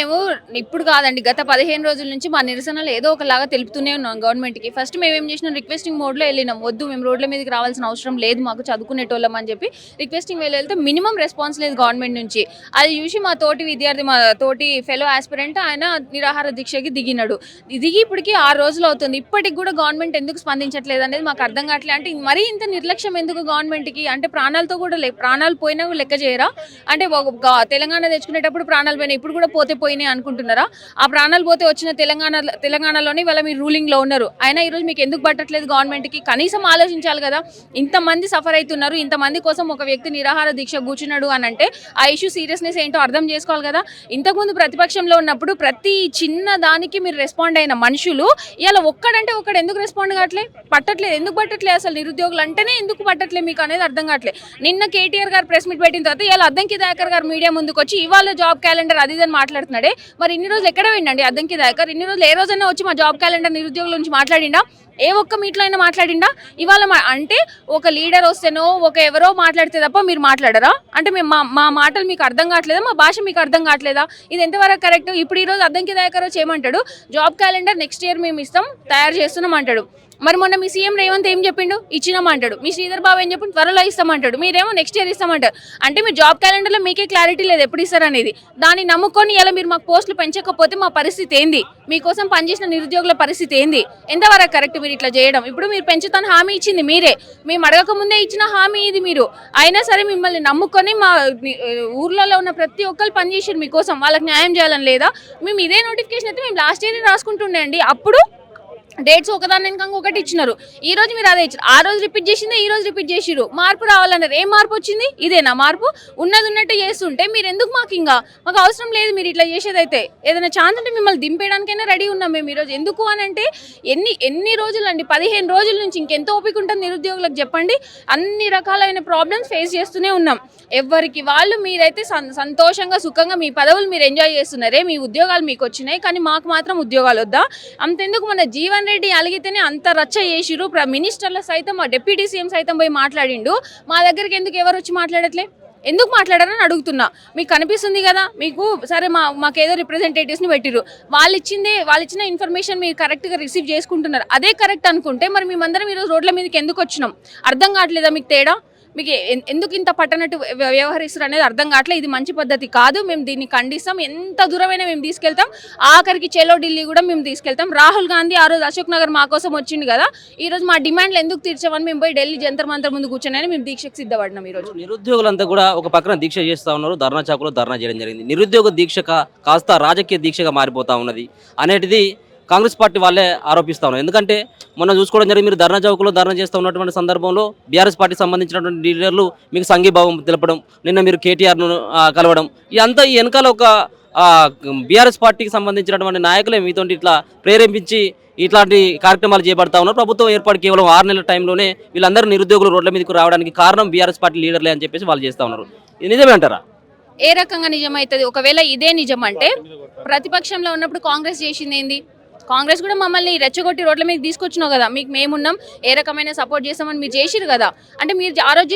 మేము ఇప్పుడు కాదండి గత 15 రోజుల నుంచి మా నిరసనలు ఏదో ఒకలాగా తెలుపుతూనే ఉన్నాం గవర్నమెంట్‌కి. ఫస్ట్ మేమేం చేసినాం రిక్వెస్టింగ్ మోడ్‌లో ఎళ్ళినాం. వద్దు మేము రోడ్ల మీదకి రావాల్సిన అవసరం లేదు మాకు చదువుకునేటోళ్ళం అని చెప్పి రిక్వెస్టింగ్ వేలో వెళ్తే మినిమమ్ రెస్పాన్స్ లేదు గవర్నమెంట్ నుంచి. అది చూసి మా తోటి విద్యార్థి మా తోటి ఫెలో యాస్పిరెంట్ ఆయన నిరాహార దీక్షకి దిగినాడు. దిగి ఇప్పటికి 6 రోజులు అవుతుంది. ఇప్పటికి కూడా గవర్నమెంట్ ఎందుకు స్పందించట్లేదు అనేది మాకు అర్థం కావట్లేదు. అంటే మరీ ఇంత నిర్లక్ష్యం ఎందుకు గవర్నమెంట్‌కి? అంటే ప్రాణాలతో కూడా ప్రాణాలు పోయినా కూడా లెక్క చేయరా? అంటే తెలంగాణ తెచ్చుకునేటప్పుడు ప్రాణాలు పోయినాయి. ఇప్పుడు కూడా పోతే పోయినాయి అనుకుంటున్నారా? ఆ ప్రాణాలు పోతే వచ్చిన తెలంగాణలోనే ఇవాళ మీరు రూలింగ్‌లో ఉన్నారు. అయినా ఈరోజు మీకు ఎందుకు పట్టట్లేదు గవర్నమెంట్‌కి? కనీసం ఆలోచించాలి కదా! ఇంతమంది సఫర్ అవుతున్నారు. ఇంతమంది కోసం ఒక వ్యక్తి నిరాహార దీక్ష కూర్చున్నాడు అని అంటే ఆ ఇష్యూ సీరియస్‌నెస్ ఏంటో అర్థం చేసుకోవాలి కదా! ఇంతకుముందు ప్రతిపక్షంలో ఉన్నప్పుడు ప్రతి చిన్న దానికి మీరు రెస్పాండ్ అయిన మనుషులు ఇవాళ ఒక్కడంటే ఒక్కడు ఎందుకు రెస్పాండ్ కావట్లే? పట్టట్లేదు. ఎందుకు పట్టట్లేదు? అసలు నిరుద్యోగులు అంటేనే ఎందుకు పట్టట్లేదు మీకు అనేది అర్థం కావట్లేదు. నిన్న కేటీఆర్ గారు ప్రెస్ మీట్ పెట్టిన తర్వాత ఇవాళ అద్దంకి దయాకర్ గారు మీడియా ముందుకు వచ్చి ఇవాళ జాబ్ క్యాలెండర్ అది ఇది అని మాట్లాడుతున్నాడే. మరి ఇన్ని రోజులు ఎక్కడ పోయిండండి అద్దంకి దయాకర్? ఇన్ని రోజులు ఏ రోజైనా వచ్చి మా జాబ్ క్యాలెండర్ నిరుద్యోగుల నుంచి మాట్లాడిండా? ఏ ఒక్క మీట్లో అయినా మాట్లాడిండా? ఇవాళ అంటే ఒక లీడర్ వస్తేనో ఒక ఎవరో మాట్లాడితే తప్ప మీరు మాట్లాడరా? అంటే మేము మా మాటలు మీకు అర్థం కావట్లేదా? మా భాష మీకు అర్థం కావట్లేదా? ఇది ఎంతవరకు కరెక్ట్? ఇప్పుడు ఈరోజు అద్దంకి దయాకర్ వచ్చి ఏమంటాడు? జాబ్ క్యాలెండర్ నెక్స్ట్ ఇయర్ మేము ఇస్తాం, తయారు చేస్తున్నాం అంటాడు. మరి మొన్న మీ సీఎం రేవంత్ ఏం చెప్పిండు? ఇచ్చినామంటాడు. మీ శ్రీధర్ బాబు ఏం చెప్పిండు? త్వరలో ఇస్తామంటాడు. మీరేమో నెక్స్ట్ ఇయర్ ఇస్తామంటారు. అంటే మీరు జాబ్ క్యాలెండర్లో మీకే క్లారిటీ లేదు ఎప్పుడు ఇస్తారనేది. దాన్ని నమ్ముకొని ఇలా మీరు మాకు పోస్టులు పెంచకపోతే మా పరిస్థితి ఏంది? మీకోసం పనిచేసిన నిరుద్యోగుల పరిస్థితి ఏంది? ఎంతవరకు కరెక్ట్ మీరు ఇట్లా చేయడం? ఇప్పుడు మీరు పెంచుతాను హామీ ఇచ్చింది మీరే. మేము అడగక ముందే ఇచ్చిన హామీ ఇది మీరు. అయినా సరే మిమ్మల్ని నమ్ముకొని మా ఊర్లలో ఉన్న ప్రతి ఒక్కరు పనిచేసారు మీకోసం. వాళ్ళకి న్యాయం చేయాలని లేదా? మేము ఇదే నోటిఫికేషన్ అయితే మేము లాస్ట్ ఇయర్ రాసుకుంటుండే అండి. అప్పుడు డేట్స్ ఒకదాని వెనక ఒకటి ఇచ్చినారు. ఈ రోజు మీరు అదే ఇచ్చారు. ఆ రోజు రిపీట్ చేసిందే ఈ రోజు రిపీట్ చేసిరు. మార్పు రావాలన్నారు. ఏం మార్పు వచ్చింది? ఇదేనా మార్పు? ఉన్నది ఉన్నట్టు చేస్తుంటే మీరు ఎందుకు మాకు అవసరం లేదు మీరు ఇట్లా చేసేదైతే. ఏదైనా ఛాన్స్ ఉంటే మిమ్మల్ని దింపేయడానికైనా రెడీ ఉన్నాం మేము ఈరోజు. ఎందుకు అని అంటే ఎన్ని రోజులు అండి? 15 రోజుల నుంచి ఇంకెంత ఓపిక ఉంటుంది నిరుద్యోగులకు చెప్పండి. అన్ని రకాలైన ప్రాబ్లమ్స్ ఫేస్ చేస్తూనే ఉన్నాం. ఎవరికి వాళ్ళు మీరైతే సంతోషంగా సుఖంగా మీ పదవులు మీరు ఎంజాయ్ చేస్తున్నారే, మీ ఉద్యోగాలు మీకు వచ్చినాయి, కానీ మాకు మాత్రం ఉద్యోగాలు వద్దా? అంతెందుకు మన జీవన్ రెడ్డి అలిగితేనే అంత రచ్చ చేసిరు. మినిస్టర్ల సైతం మా డిప్యూటీ సీఎం సైతం పోయి మాట్లాడిండు. మా దగ్గరికి ఎందుకు ఎవరు వచ్చి మాట్లాడట్లే? ఎందుకు మాట్లాడారని అడుగుతున్నా. మీకు కనిపిస్తుంది కదా, మీకు సరే మాకేదో రిప్రజెంటేటివ్స్ని పెట్టిరు. వాళ్ళు ఇచ్చిన ఇన్ఫర్మేషన్ మీరు కరెక్ట్గా రిసీవ్ చేసుకుంటున్నారు. అదే కరెక్ట్ అనుకుంటే మరి మేమందరం ఈరోజు రోడ్ల మీదకి ఎందుకు వచ్చినాం? అర్థం కావట్లేదా మీకు తేడా? మీకు ఎందుకు ఇంత పట్టనట్టు వ్యవహరిస్తారు అనేది అర్థం కావట్లేదు. ఇది మంచి పద్ధతి కాదు. మేము దీన్ని ఖండిస్తాం. ఎంత దూరమైనా మేము తీసుకెళ్తాం. ఆఖరికి చెలో ఢిల్లీ కూడా మేము తీసుకెళ్తాం. రాహుల్ గాంధీ ఆ రోజు అశోక్ నగర్ మా కోసం వచ్చింది కదా, ఈ రోజు మా డిమాండ్లు ఎందుకు తీర్చామని మేము పోయి ఢిల్లీ జంతర్ మంతర్ ముందు కూర్చొని మేము దీక్షకు సిద్ధపడినాం. ఈ రోజు నిరుద్యోగులంతా కూడా ఒక పక్కన దీక్ష చేస్తూ ఉన్నారు. ధర్నా చౌక్లో ధర్నా చేయడం జరిగింది. నిరుద్యోగ దీక్ష కాస్త రాజకీయ దీక్షగా మారిపోతా ఉన్నది అనేటిది కాంగ్రెస్ పార్టీ వాళ్ళే ఆరోపిస్తా ఉన్నారు. ఎందుకంటే మొన్న చూసుకోవడం జరిగింది, మీరు ధర్నా చౌక్లో ధర్నా చేస్తూ ఉన్నటువంటి సందర్భంలో బీఆర్ఎస్ పార్టీకి సంబంధించినటువంటి లీడర్లు మీకు సంఘీభావం తెలపడం, నిన్న మీరు కేటీఆర్ను కలవడం, ఇదంతా ఈ వెనకాల ఒక బీఆర్ఎస్ పార్టీకి సంబంధించినటువంటి నాయకులే మీతో ఇట్లా ప్రేరేపించి ఇట్లాంటి కార్యక్రమాలు చేపడతా ఉన్నారు. ప్రభుత్వం ఏర్పాటు కేవలం 6 నెలల టైంలోనే వీళ్ళందరూ నిరుద్యోగులు రోడ్ల మీదకి రావడానికి కారణం బీఆర్ఎస్ పార్టీ లీడర్లే అని చెప్పేసి వాళ్ళు చేస్తూ ఉన్నారు. ఇది నిజమే అంటారా? ఏ రకంగా నిజమవుతుంది? ఒకవేళ ఇదే నిజం అంటే ప్రతిపక్షంలో ఉన్నప్పుడు కాంగ్రెస్ చేసింది ఏంది? కాంగ్రెస్ కూడా మమ్మల్ని రెచ్చగొట్టి రోడ్ల మీద తీసుకొచ్చినావు కదా, మీకు మేమున్నాం, ఏ రకమైన సపోర్ట్ చేస్తామని మీరు చేసిరు కదా. అంటే మీరు ఆ రోజు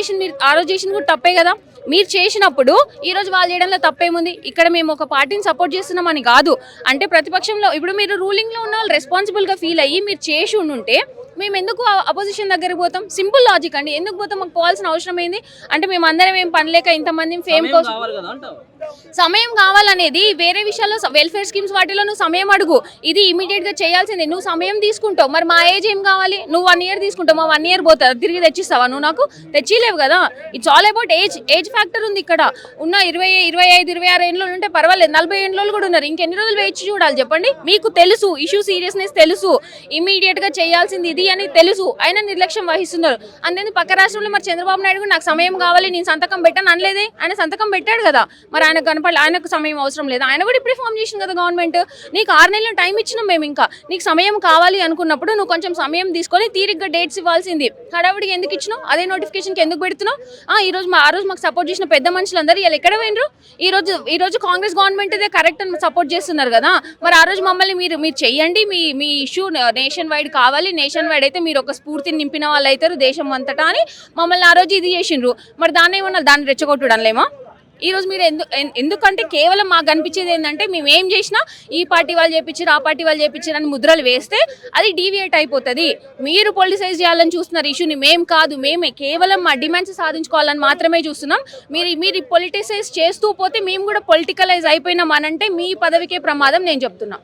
చేసింది కూడా తప్పే కదా. మీరు చేసినప్పుడు ఈ రోజు వాళ్ళు చేయడంలో తప్పేముంది? ఇక్కడ మేము ఒక పార్టీని సపోర్ట్ చేస్తున్నామని కాదు. అంటే ప్రతిపక్షంలో ఇప్పుడు మీరు రూలింగ్లో ఉన్న వాళ్ళు రెస్పాన్సిబుల్గా ఫీల్ అయ్యి మీరు చేసి ఉంటే మేము ఎందుకు అపోజిషన్ దగ్గరికి పోతాం? సింపుల్ లాజిక్ అండి. ఎందుకు పోతాం? మాకు పోవాల్సిన అవసరం ఏంది? అంటే మేము అందరం ఏం పని లేక ఇంతమంది ఫేమ్ కోసం సమయం కావాలనేది వేరే విషయాల్లో వెల్ఫేర్ స్కీమ్స్ వాటిలో నువ్వు సమయం అడుగు. ఇది ఇమీడియట్ గా చేయాల్సిందే. నువ్వు సమయం తీసుకుంటావు. మరి మా ఏజ్ ఏం కావాలి? నువ్వు 1 year తీసుకుంటావు, మా 1 year పోతుంది, తిరిగి తెచ్చిస్తావా? నువ్వు నాకు తెచ్చిలేవు కదా. It's all about age factor ఉంది ఇక్కడ. ఉన్న 20, 25, 26 ఏళ్ళు ఉంటే పర్వాలేదు, 40 ఏళ్ళు కూడా ఉన్నారు. ఇంకెన్ని రోజులు వేచి చూడాలి చెప్పండి? మీకు తెలుసు ఇష్యూ సీరియస్నెస్ తెలుసు, ఇమీడియట్ గా చేయాల్సింది ఇది అని తెలుసు, అయినా నిర్లక్ష్యం వహిస్తున్నారు. అంతేందుకు పక్క రాష్ట్రంలో మరి చంద్రబాబు నాయుడు కూడా నాకు సమయం కావాలి, నేను సంతకం పెట్టాను అనలేదే. ఆయన సంతకం పెట్టాడు కదా, మరి ఆయనకు సమయం అవసరం లేదు. ఆయన కూడా ఇప్పుడే ఫామ్ చేసింది కదా గవర్నమెంట్. నీకు 6 నెలలు టైం ఇచ్చినాం మేము. ఇంకా నీకు సమయం కావాలి అనుకున్నప్పుడు నువ్వు కొంచెం సమయం తీసుకొని తీరిగ్గా డేట్స్ ఇవ్వాల్సింది. హడావుడికి ఎందుకు ఇచ్చినావు? అదే నోటిఫికేషన్కి ఎందుకు పెడుతున్నావు? ఆ రోజు మాకు సపోర్ట్ చేసిన పెద్ద మనుషులందరూ ఇలా ఎక్కడ పోయినరు? ఈ రోజు కాంగ్రెస్ గవర్నమెంట్ ఇదే కరెక్ట్ అని సపోర్ట్ చేస్తున్నారు కదా. మరి ఆ రోజు మమ్మల్ని మీరు చెయ్యండి, మీ ఇష్యూ నేషన్ వైడ్ కావాలి, నేషన్ వైడ్ అయితే మీరు ఒక స్ఫూర్తిని నింపిన వాళ్ళు అవుతారు దేశం అంతటా అని మమ్మల్ని ఆ రోజు ఇది చేసిండ్రు. మరి దాన్ని ఏమన్నా దాన్ని రెచ్చగొట్టడంలేమా? ఈ రోజు మీరు ఎందుకంటే కేవలం మాకు అనిపించేది ఏంటంటే మేము ఏం చేసినా ఈ పార్టీ వాళ్ళు చేపించారు ఆ పార్టీ వాళ్ళు చేపించారు అని ముద్రలు వేస్తే అది డీవియేట్ అయిపోతుంది. మీరు పొలిటిసైజ్ చేయాలని చూస్తున్నారు ఇష్యూని, మేము కాదు, మేమే కేవలం మా డిమాండ్స్ సాధించుకోవాలని మాత్రమే చూస్తున్నాం. మీరు పొలిటిసైజ్ చేస్తూ పోతే మేము కూడా పొలిటికలైజ్ అయిపోయినాం అనంటే మీ పదవికే ప్రమాదం నేను చెప్తున్నా.